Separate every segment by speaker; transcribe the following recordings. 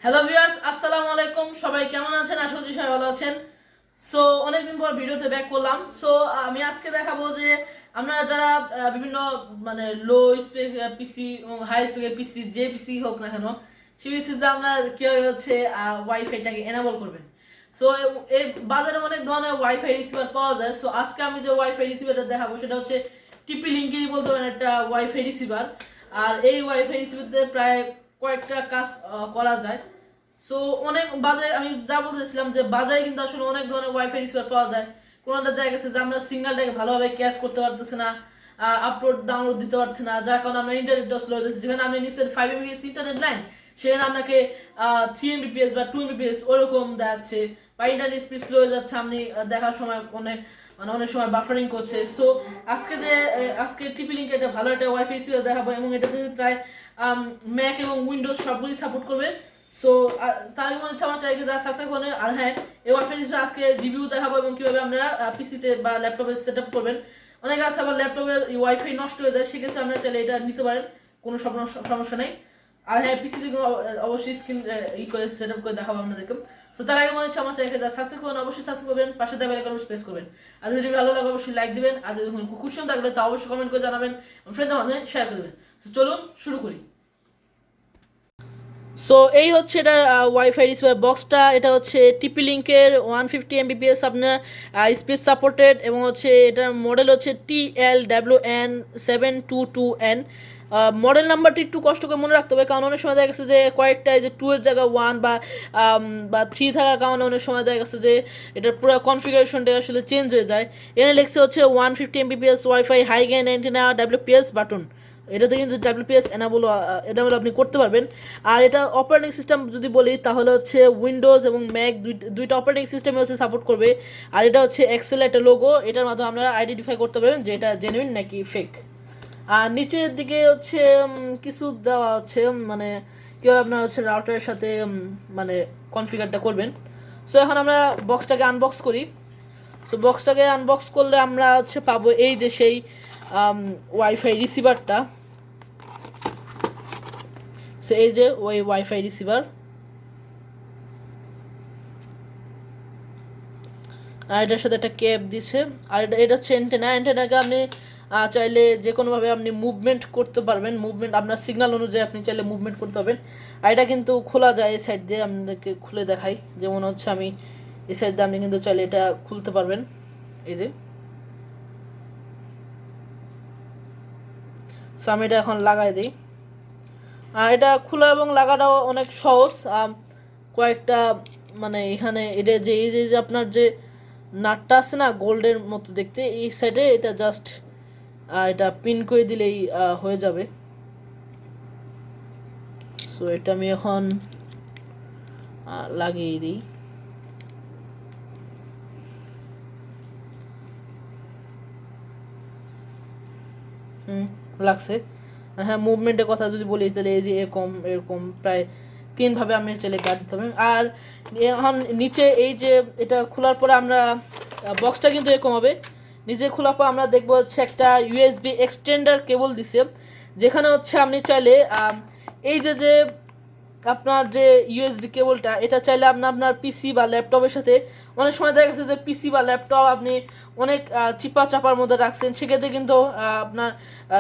Speaker 1: Hello viewers, আসসালামু আলাইকুম। সবাই কেমন আছেন? আশা করি সবাই ভালো আছেন। সো অনেকদিন পর ভিডিওতে ব্যাক করলাম। সো আমি আজকে দেখাবো যে আপনারা যারা বিভিন্ন মানে লো স্পেক পিসি এবং হাই স্পেকের পিসি, যে পিসি হোক না কেন, সেই পিসিতে আপনারা কীভাবে হচ্ছে ওয়াইফাইটাকে এনাবল করবেন। সো এই বাজারে অনেক ধরনের ওয়াইফাই রিসিভার পাওয়া যায়। সো আজকে আমি যে ওয়াইফাই রিসিভারটা দেখাবো সেটা হচ্ছে টিপি লিঙ্কেরই বলতে পারেন একটা ওয়াইফাই রিসিভার। আর এই ওয়াইফাই রিসিভারতে প্রায় কয়েকটা কাজ করা যায়। সো অনেক বাজারে আমি যা বলতেছিলাম যে বাজারে কিন্তু আসলে অনেক ধরনের ওয়াইফাই রিসিভার পাওয়া যায়। কোনটা দেখা গেছে যে আমরা সিগন্যালটাকে ভালোভাবে ক্যাচ করতে পারতেছি না, আপলোড ডাউনলোড দিতে পারছি না, যার কারণে আমরা ইন্টারনেটটা স্লো হতেছে। যেখানে আপনি নিচ্ছেন 5 Mbps ইন্টারনেট লাইন, সেখানে আপনাকে 3 Mbps বা 2 Mbps ওরকম দেখাচ্ছে, বা ইন্টারনেট স্পিড স্লো হয়ে যাচ্ছে। আপনি দেখার সময় অনেক সময় বাফারিং করছে। সো আজকে টিপি লিঙ্কে একটা ভালো একটা ওয়াইফাই রিসিভার দেখাবো, এবং এটাতে প্রায় ম্যাক এবং উইন্ডোজ সবগুলি সাপোর্ট করবে। সো তার মনে হচ্ছে আমার চ্যানেলকে যারা সাবস্ক্রাইব করেন। আর হ্যাঁ, এই ওয়াইফাই রিসিভার আজকে রিভিউ দেখাবো এবং কিভাবে আপনারা পিসিতে বা ল্যাপটপে সেট আপ করবেন। অনেকে আছে আবার ল্যাপটপে ওয়াইফাই নষ্ট হয়ে যায়, সেক্ষেত্রে আপনারা চাইলে এটা নিতে পারেন, কোনো সমস্যা নেই। আর হ্যাঁ, পিসিতে অবশ্যই স্ক্রিন করে সেট আপ করে দেখাবো আপনাদেরকে। সো তার আগে মনে হচ্ছে আমার চ্যানেলকে যারা সাবস্ক্রাইব করেন অবশ্যই সাবস্ক্রাইব করবেন, পাশে দেওয়া বেল আইকন প্রেস করবেন। আর যদি ভালো লাগে অবশ্যই লাইক দিবেন, আর যদি কোনো কোশ্চেন থাকলে তা অবশ্যই কমেন্ট করে জানাবেন, ফ্রেন্ডদের মাঝে শেয়ার করে দেবেন। তো চলুন শুরু করি। সো এই হচ্ছে এটা ওয়াইফাই রিসিভার বক্সটা। এটা হচ্ছে টিপি লিঙ্কের 150 Mbps আপনার স্পিড সাপোর্টেড, এবং হচ্ছে এটার মডেল হচ্ছে TL722N। মডেল নাম্বারটি একটু কষ্ট করে মনে রাখতে হবে, কারণ অনেক সময় দেখা গেছে যে কয়েকটা যে 2 এর জায়গায় 1 বা 3 থাকার কারণে অনেক সময় দেখা গেছে যে এটার পুরো কনফিগারেশনটা আসলে চেঞ্জ হয়ে যায়। এখানে লেখছে হচ্ছে 150 Mbps wifi high gain antenna WPS button. এটাতে কিন্তু WPS এনাবল আপনি করতে পারবেন। আর এটা অপারেটিং সিস্টেম যদি বলি তাহলে হচ্ছে উইন্ডোজ এবং ম্যাক দুইটা অপারেটিং সিস্টেমে হচ্ছে সাপোর্ট করবে। আর এটা হচ্ছে এক্সেল একটা লোগো, এটার মাধ্যমে আপনারা আইডেন্টিফাই করতে পারবেন যে এটা জেনুইন নাকি ফেক। আর নিচের দিকে হচ্ছে কিছু দেওয়া হচ্ছে, মানে কীভাবে আপনার হচ্ছে রাউটারের সাথে মানে কনফিগারটা করবেন। সো এখন আমরা বক্সটাকে আনবক্স করি। সো বক্সটাকে আনবক্স করলে আমরা হচ্ছে পাবো এই যে সেই ওয়াইফাই রিসিভারটা। সো এই যে ওই ওয়াইফাই রিসিভার, আর এটার সাথে একটা কেপ দিছে। আর এটা হচ্ছে অ্যান্টেনাকে আপনি চাইলে যে কোনোভাবে আপনি মুভমেন্ট করতে পারবেন, মুভমেন্ট আপনার সিগন্যাল অনুযায়ী আপনি চাইলে মুভমেন্ট করতে পারবেন। আর এটা কিন্তু খোলা যায় এই সাইড দিয়ে, আপনাদেরকে খুলে দেখাই। যেমন হচ্ছে আমি এই সাইড দিয়ে আপনি কিন্তু চাইলে এটা খুলতে পারবেন, এই যে। সো আমি এটা এখন লাগাই দিই। এটা খোলা এবং লাগাটাও অনেক সহজ। কয়েকটা মানে এখানে এটা যে এই যে আপনার যে নাটটা আছে না গোল্ডের মতো দেখতে, এই সাইডে এটা জাস্ট এটা পিন করে দিলেই হয়ে যাবে। সো এটা আমি এখন লাগিয়ে দিই। লাগছে। হ্যাঁ, মুভমেন্টের কথা যদি বলি তাহলে এই যে এরকম এরকম প্রায় 3ভাবে আপনি চাইলে কাজ দিতে পারবেন। আর এখন নিচে এই যে এটা খোলার পরে আমরা বক্সটা কিন্তু এরকম হবে। নিচে খোলার পর আমরা দেখবো হচ্ছে একটা ইউএসবি এক্সটেন্ডার কেবল দিছে, যেখানে হচ্ছে আপনি চাইলে এই যে আপনার যে ইউএসবি কেবলটা, এটা চাইলে আপনার পিসি বা ল্যাপটপের সাথে, অনেক সময় দেখা গেছে যে পিসি বা ল্যাপটপ আপনি অনেক চিপা চাপার মধ্যে রাখছেন, সেক্ষেত্রে কিন্তু আপনার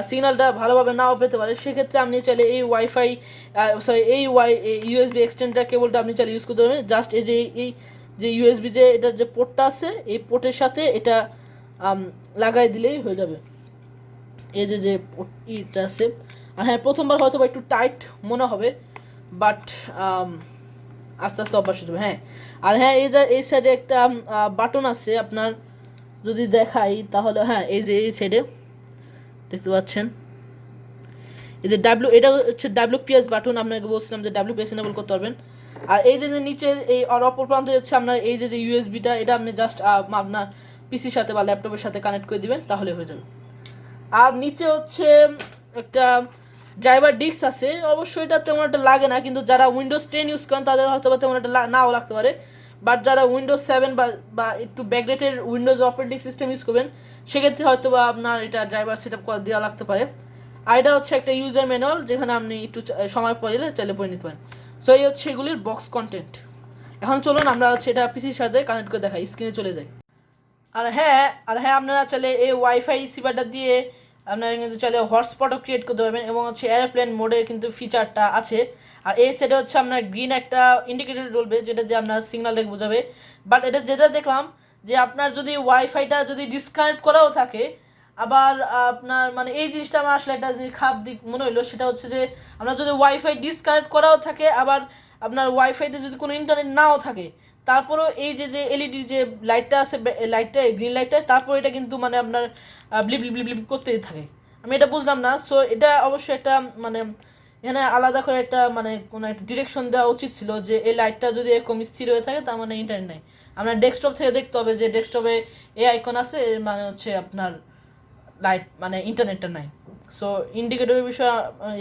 Speaker 1: সিগন্যালটা ভালোভাবে নাও পেতে পারে। সেক্ষেত্রে আপনি চাইলে এই ওয়াইফাই ইউএসবি এক্সটেন্ডার কেবলটা আপনি চাইলে ইউজ করতে পারবেন। জাস্ট এই যে ইউএসবি যে এটার যে পোর্টটা আছে, এই পোর্টের সাথে এটা লাগাই দিলেই হয়ে যাবে। এই যে পোর্টটা আছে। আর হ্যাঁ, প্রথমবার হয়তো বা একটু টাইট মনে হবে, বাট আস্তে আস্তে অভ্যাস হয়ে যাবে। হ্যাঁ, আর হ্যাঁ, এই সাইডে একটা বাটন আছে আপনার, যদি দেখাই তাহলে হ্যাঁ, এই যে এই সাইডে দেখতে পাচ্ছেন এই যে এটা হচ্ছে WPS বাটন। আপনাকে বলছিলাম যে WPS এনেবল করতে পারবেন। আর এই যে নিচের এই অপর প্রান্তে হচ্ছে আপনার এই যে ইউএসবিটা, এটা আপনি জাস্ট আপনার পিসির সাথে বা ল্যাপটপের সাথে কানেক্ট করে দিবেন, তাহলে হয়ে যাবে। আর নিচে হচ্ছে একটা ড্রাইভার ডিস্ক আছে। অবশ্যই এটা তেমন একটা লাগে না, কিন্তু যারা উইন্ডোজ 10 ইউজ করেন তাদের হয়তো বা তেমন একটা নাও লাগতে পারে। বাট যারা উইন্ডোজ 7 বা একটু ব্যাকডেটের উইন্ডোজ অপারেটিং সিস্টেম ইউজ করবেন, সেক্ষেত্রে হয়তো বা আপনার এটা ড্রাইভার সেট আপ দেওয়া লাগতে পারে। আর এটা হচ্ছে একটা ইউজার ম্যানুয়াল, যেখানে আপনি একটু সময় পড়লে চাইলে পড়ে নিতে পারেন। সো এই হচ্ছে এগুলির বক্স কন্টেন্ট। এখন চলুন আমরা হচ্ছে এটা পিসির সাথে কানেক্ট করে দেখাই, স্ক্রিনে চলে যাই। আর হ্যাঁ আপনারা চাইলে এই ওয়াইফাই রিসিভারটা দিয়ে আপনারা কিন্তু চাইলে হটস্পটও ক্রিয়েট করতে পারবেন, এবং হচ্ছে এয়ারপ্লেন মোডের কিন্তু ফিচারটা আছে। আর এই সেটে হচ্ছে আপনার গ্রিন একটা ইন্ডিকেটর জ্বলবে, যেটা দিয়ে আপনার সিগন্যালটাকে বোঝাবে। বাট এটা যেটা দেখলাম যে আপনার যদি ওয়াইফাইটা যদি ডিসকানেক্ট করাও থাকে, আবার আপনার মানে এই জিনিসটা আমার আসলে একটা জিনিস খারাপ দিক মনে হলো, সেটা হচ্ছে যে আপনার যদি ওয়াইফাই ডিসকানেক্ট করাও থাকে, আবার আপনার ওয়াইফাইতে যদি কোনো ইন্টারনেট নাও থাকে, তারপরেও এই যে যে এলইডি যে লাইটটা আছে, লাইটটা গ্রিন লাইটটা, তারপর এটা কিন্তু মানে আপনার ব্লিপ ব্লিপ ব্লিপ ব্লিপ করতেই থাকে। আমি এটা বুঝলাম না। সো এটা অবশ্যই একটা মানে এখানে আলাদা করে একটা মানে কোনো একটা ডিরেকশন দেওয়া উচিত ছিল, যে এই লাইটটা যদি এরকম স্থির হয়ে থাকে তার মানে ইন্টারনেট নেই। আপনার ডেস্কটপ থেকে দেখতে হবে যে ডেস্কটপে এই আইকন আছে, মানে হচ্ছে আপনার লাইট মানে ইন্টারনেটটা নাই। সো ইন্ডিকেটরের বিষয়ে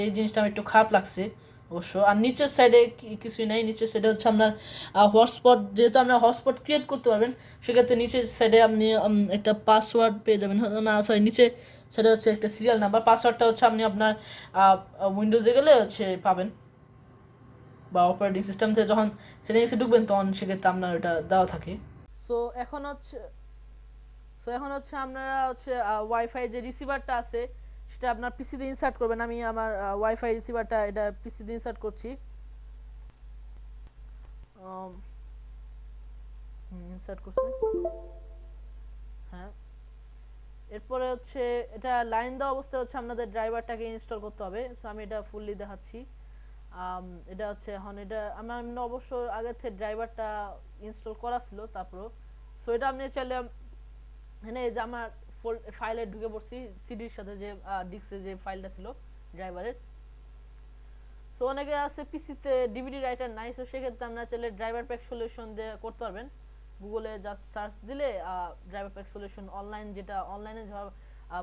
Speaker 1: এই জিনিসটা আমার একটু খারাপ লাগছে অবশ্য। আর নিচের সাইডে কিছুই নাই, নিচের সাইডে হচ্ছে আপনার হটস্পট, যেহেতু আপনার হটস্পট ক্রিয়েট করতে পারবেন, সেক্ষেত্রে নিচের সাইডে আপনি একটা পাসওয়ার্ড পেয়ে যাবেন। না সরি, নিচে সেটা হচ্ছে একটা সিরিয়াল নাম্বার, পাসওয়ার্ডটা হচ্ছে আপনি আপনার উইন্ডোজে গেলে হচ্ছে পাবেন, বা অপারেটিং সিস্টেম থেকে যখন সেটিংসে ঢুকবেন তখন সেক্ষেত্রে আপনার ওটা দেওয়া থাকে। সো এখন হচ্ছে আপনারা হচ্ছে ওয়াইফাই যে রিসিভারটা আছে সেটা আপনার পিসিতে ইনসার্ট করবেন। আমি আমার ওয়াইফাই রিসিভারটা এটা পিসিতে ইনসার্ট করছি। ইনসার্ট করছি, হ্যাঁ। এরপরে হচ্ছে এটা লাইন দেওয়া অবস্থায় হচ্ছে আপনাদের ড্রাইভারটাকে ইনস্টল করতে হবে। সো আমি এটা ফুললি দেখাচ্ছি। এটা হচ্ছে এখন এটা আমার অবশ্য আগে থেকে ড্রাইভারটা ইনস্টল করা ছিল তারপরও। সো এটা আপনি চাইলে এখানে যে আমার ফাইলে ঢুকে পড়ছি সিডির সাথে, যে ডিস্কে যে ফাইলটা ছিল ড্রাইভারের। সো অনেকে আছে পিসিতে ডিভিডি রাইটার নাই, সো সেক্ষেত্রে আমরা চাইলে ড্রাইভার প্যাক সলিউশন দিয়ে করতে পারবেন। গুগলে জাস্ট সার্চ দিলে ড্রাইভার প্যাক সলিউশন অনলাইন, যেটা অনলাইনে যে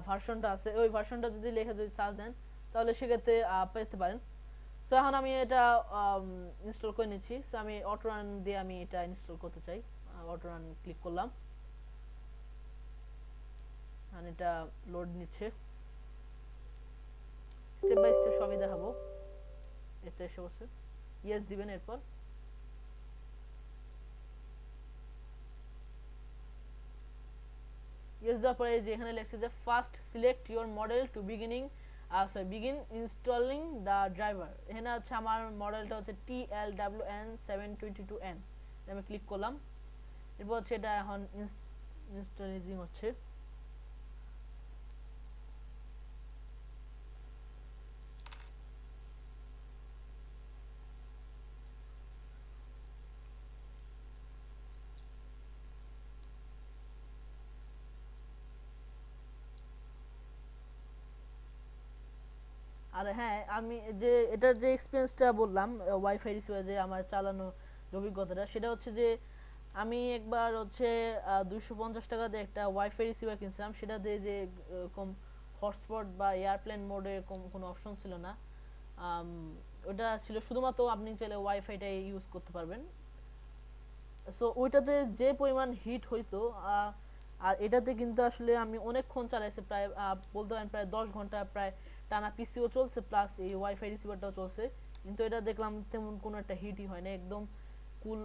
Speaker 1: ভার্সনটা আছে ওই ভার্সনটা যদি লিখে যদি সার্চ দেন তাহলে সেক্ষেত্রে পেতে পারেন। সো এখন আমি এটা ইনস্টল করে নিচ্ছি। সো আমি অটো রান দিয়ে আমি এটা ইনস্টল করতে চাই। অটো রান ক্লিক করলাম, আর এটা লোড নিচ্ছে, স্টেপ বাই স্টেপ সবই দেখাবো। এতে এসে বসে ইয়েস দিবেন। এরপর ইয়েস দেওয়ার পরে যে এখানে লেখছে যে first select your model to begin installing the driver. এখানে হচ্ছে আমার মডেলটা হচ্ছে TLWN722N। আমি ক্লিক করলাম। এরপর হচ্ছে এটা এখন ইনস্টলিং হচ্ছে। আর হ্যাঁ, আমি যে এটার যে এক্সপিরিয়েন্সটা বললাম ওয়াইফাই রিসিভার যে আমার চালানো অভিজ্ঞতাটা, সেটা হচ্ছে যে আমি একবার হচ্ছে 250 টাকা দিয়ে একটা ওয়াইফাই রিসিভার কিনছিলাম। সেটা দিয়ে যে এরকম হটস্পট বা এয়ারপ্লেন মোডে এরকম কোনো অপশন ছিল না। ওটা ছিল শুধুমাত্র আপনি চাইলে ওয়াইফাইটাই ইউজ করতে পারবেন। সো ওইটাতে যে পরিমাণ হিট হইতো, আর এটাতে কিন্তু আসলে আমি অনেকক্ষণ চালাইছি, প্রায় বলতে পারেন প্রায় 10 ঘন্টা প্রায় টানা পিসিও চলছে, প্লাস এই ওয়াইফাই রিসিভারটাও চলছে, কিন্তু এটা দেখলাম তেমন কোনো একটা হিটই হয় না, একদম কুল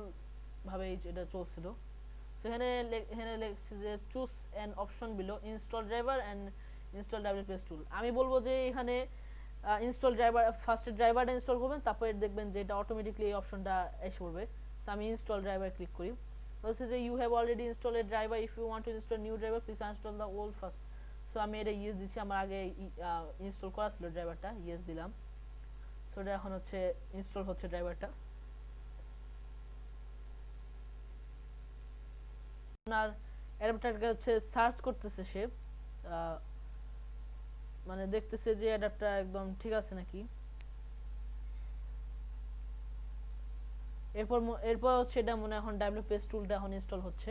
Speaker 1: ভাবে এটা চলছিল। সো এখানে লেখছে যে choose an option below install driver and install WPS tool. আমি বলবো যে এখানে ইনস্টল ড্রাইভার, ফার্স্টে ড্রাইভারটা ইনস্টল করবেন, তারপরে দেখবেন যে এটা অটোমেটিকলি এই অপশনটা এসে পড়বে। সো আমি ইনস্টল ড্রাইভার ক্লিক করি। বলছে যে you have already install a driver, if you want to install new driver please install the old first. So আমি এটা ইয়েস দিচ্ছি, আমার আগে ইনস্টল করা ছিল ড্রাইভারটা, ইয়েস দিলাম। সো এটা এখন হচ্ছে ইনস্টল হচ্ছে ড্রাইভারটা। আপনার অ্যাডাপ্টারকে হচ্ছে সার্চ করতেছে সে, মানে দেখতেছে যে অ্যাডাপ্টার একদম ঠিক আছে নাকি। এরপর হচ্ছে এটা মনে এখন ডাব্লিউপিএস টুলটা এখন ইনস্টল হচ্ছে।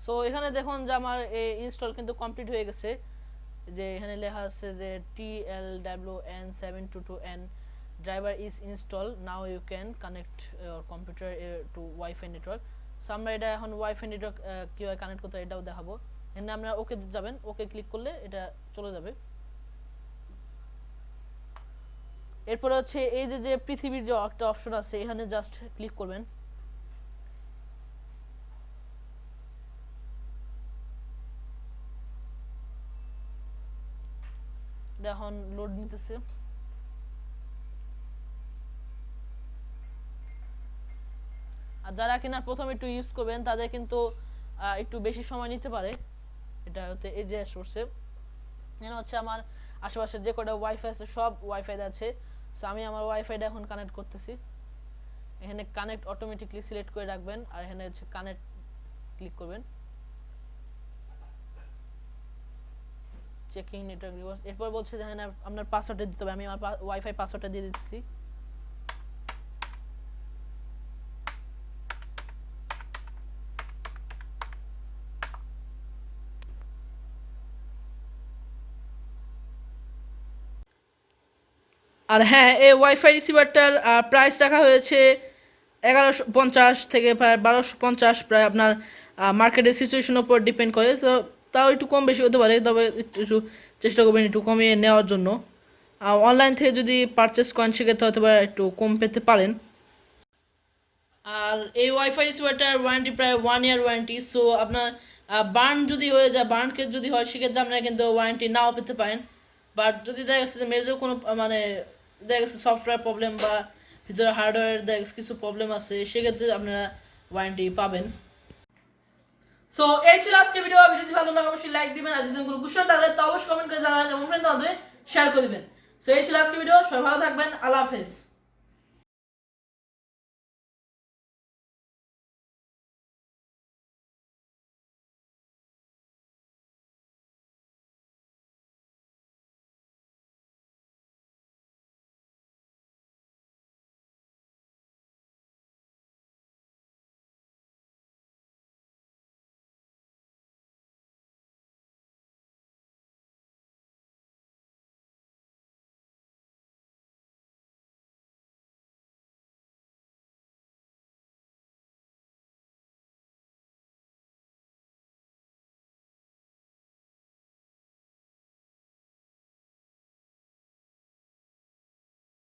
Speaker 1: সো এখানে দেখুন যে আমার ইনস্টল কিন্তু কমপ্লিট হয়ে গেছে, যে এখানে লেখা আছে যে TLWN722N driver is installed, now you can connect your computer to Wi-Fi network। So আমরা এটা এখন ওয়াইফাই নেটওয়ার্ক কিভাবে কানেক্ট করতে হয় এটাও দেখাবো। এখানে আমরা ওকে যাবেন, ওকে ক্লিক করলে এটা চলে যাবে। এরপরে হচ্ছে এই যে যে পৃথিবীর যে একটা অপশন আছে এখানে জাস্ট ক্লিক করবেন। এখন লোড নিতেছে। আর যারা কিনা প্রথমে একটু ইউজ করবেন তাদের কিন্তু একটু বেশি সময় নিতে পারে। এটা হতে এই যে আসছে এখানে হচ্ছে আমার আশেপাশে যে কটা ওয়াইফাই আছে সব ওয়াইফাই আছে। সো আমি আমার ওয়াইফাইটা এখন কানেক্ট করতেছি। এখানে কানেক্ট অটোমেটিকলি সিলেক্ট করে রাখবেন আর এখানে হচ্ছে কানেক্ট ক্লিক করবেন। Checking network reverse. এরপর বলছে যে এখানে আপনার পাসওয়ার্ডটা দিতে হবে। আমি আমার ওয়াইফাই পাসওয়ার্ডটা দিয়ে দিচ্ছি। আর হ্যাঁ, এই ওয়াইফাই রিসিভারটার প্রাইস রাখা হয়েছে 1150 থেকে প্রায় 1250, প্রায় আপনার মার্কেটের সিচুয়েশনের উপর ডিপেন্ড করে। তো তাও একটু কম বেশি হতে পারে, তবে একটু চেষ্টা করবেন একটু কমিয়ে নেওয়ার জন্য। অনলাইন থেকে যদি পারচেস করেন সেক্ষেত্রে হয়তো বা একটু কম পেতে পারেন। আর এই ওয়াইফাই রিসিভারটার ওয়ারেন্টি প্রায় 1 ইয়ার ওয়ারেন্টি। সো আপনার বার্ন যদি হয়ে যায়, বার্ন কেস যদি হয় সেক্ষেত্রে আপনারা কিন্তু ওয়ারেন্টি নাও পেতে পারেন। বাট যদি দেখা গেছে যে মেজর কোনো মানে দেখা গেছে সফটওয়্যার প্রবলেম বা ভিতরে হার্ডওয়্যার দেখা গেছে কিছু প্রবলেম আছে সেক্ষেত্রে আপনারা ওয়ারেন্টি পাবেন। সো এই ছিল আজকে ভিডিও। ভিডিওটি ভালো লাগলে অবশ্যই লাইক দিবেন, আর যদি কোনো কোশ্চেন থাকে তো অবশ্যই কমেন্ট করে জানাবেন এবং ফ্রেন্ড বান্ধবদের শেয়ার করে দিবেন। সো এই ছিল আজকে ভিডিও। সবাই ভালো থাকবেন। আল্লাহ হাফেজ।